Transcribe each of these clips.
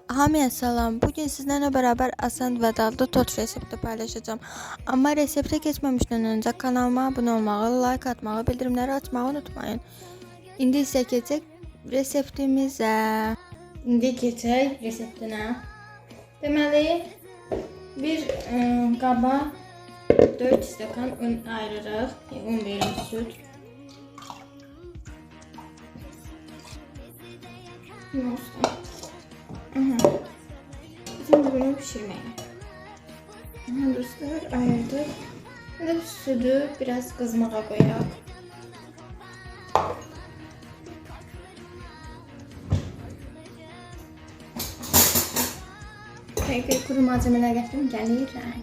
Hamıya salam. Bugün sizlerle beraber asan ve dadlı tort resepti paylaşacağım. Ama resepte geçmemişten önce kanalıma abone olmağı, like atmağı, bildirimleri açmayı unutmayın. İndi ise geçecek reseptimize. İndi geçecek reseptine. Deməli, bir qaba 4 stəkan un ayırırıq. Un verim, süt. Şimdi bunu pişirmeye. Dostlar, ayırdık. Şimdi sütü biraz kızmağa koyalım. Peki kuru malzemeler getirdim, gəlirlər.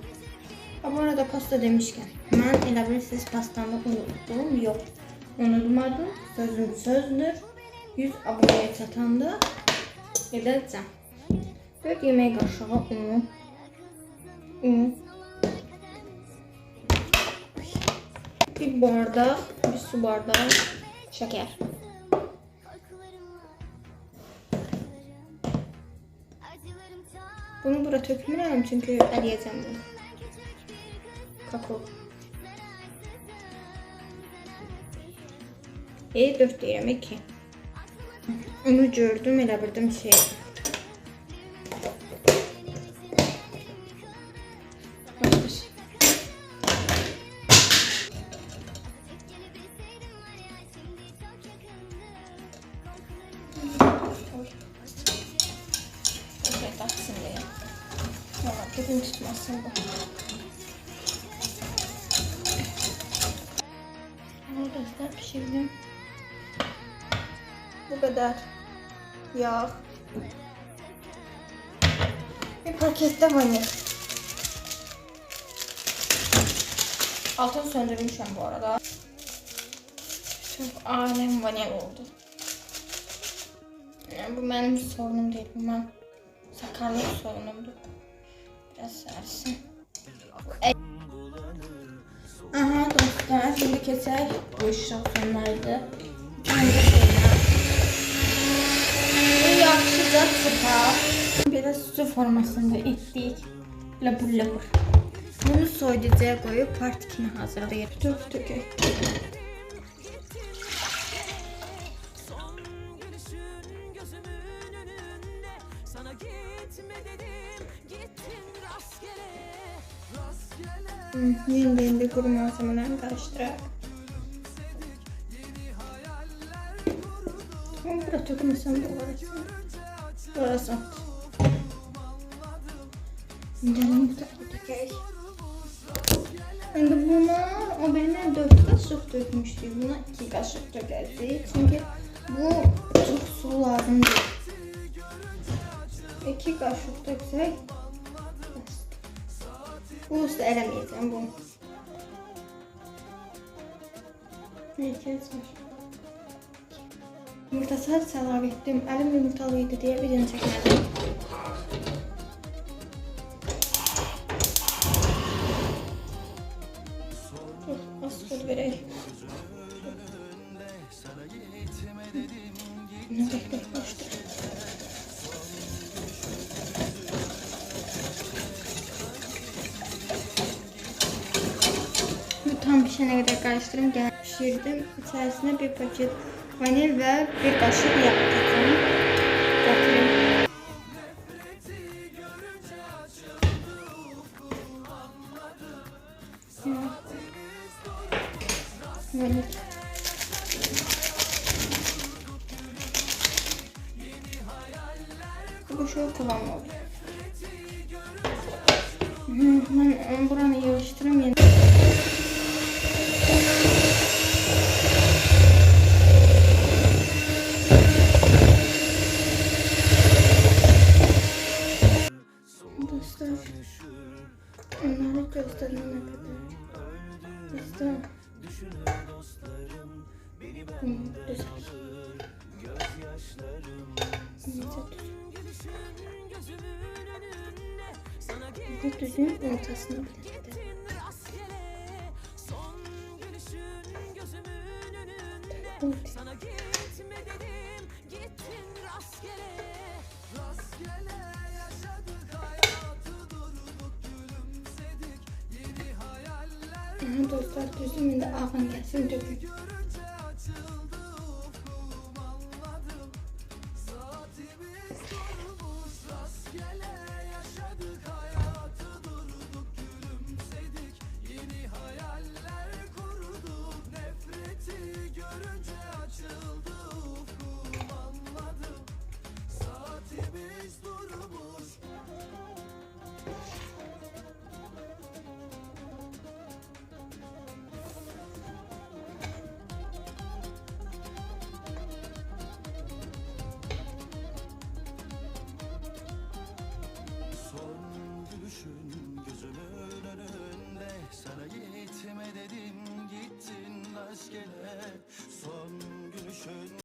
Bu arada pasta demişken, mən elə bilirsiniz pastamı unuttum, yok. Unutmadım, sözüm sözdür. 100 aboneye çatanda edeceğim. 4 yemek kaşığı un. Bir bardak, bir su bardağı şeker. Bunu buraya tökmürəm çünkü əliyəcəm bunu. Kakao. 4 deyirəm 2. Onu gördüm, elə bildim şey. Taksın diye. Valla köpüğünü tutmasın bu. Arkadaşlar pişirdim. Bu kadar yağ. Bir pakette vanil. Altını söndürmüşüm bu arada. Çok alem vanil oldu. Yani bu benim sorunum değil. Bu ben sakarlık sorunumdu. Biraz sersin. Aha dostlar, şimdi keser. Bu işlemlerde. Bu yaxşıca sıxaq. Biraz su formasında etdik. Labur. Bunu soyuducuya koyup part kimi hazırlayıb. Tökək. Şimdi kuru malzemelerini karıştırarak. Ama burada tökmesem de orası. Şimdi buna o bana 4 kaşık dökmüştü. Buna 2 kaşık dökəcəyik. Çünkü bu çok su lazım değil. 2 kaşık döksək. Bu usta eləməyəcəm bunu. Yumurta sadece əlavə etdim. Əlim yumurtalıydı deyə birini çəkmədim. Az süt verək. Bunu tək başlayalım. Tam pişene kadar karıştırdım. Pişirdim. İçerisine bir paket vanil ve bir kaşık yağ katacağım. Vanil. Bu şu kıvam oldu. Ben buranı yavaştırayım yine. Dostlar, onları gösterene kadar güzel. Bu düzün ortasına bıraktım. Sana gitme dedim, gittin rastgele. dostlar, düzümün də ağın gəlsin dökün.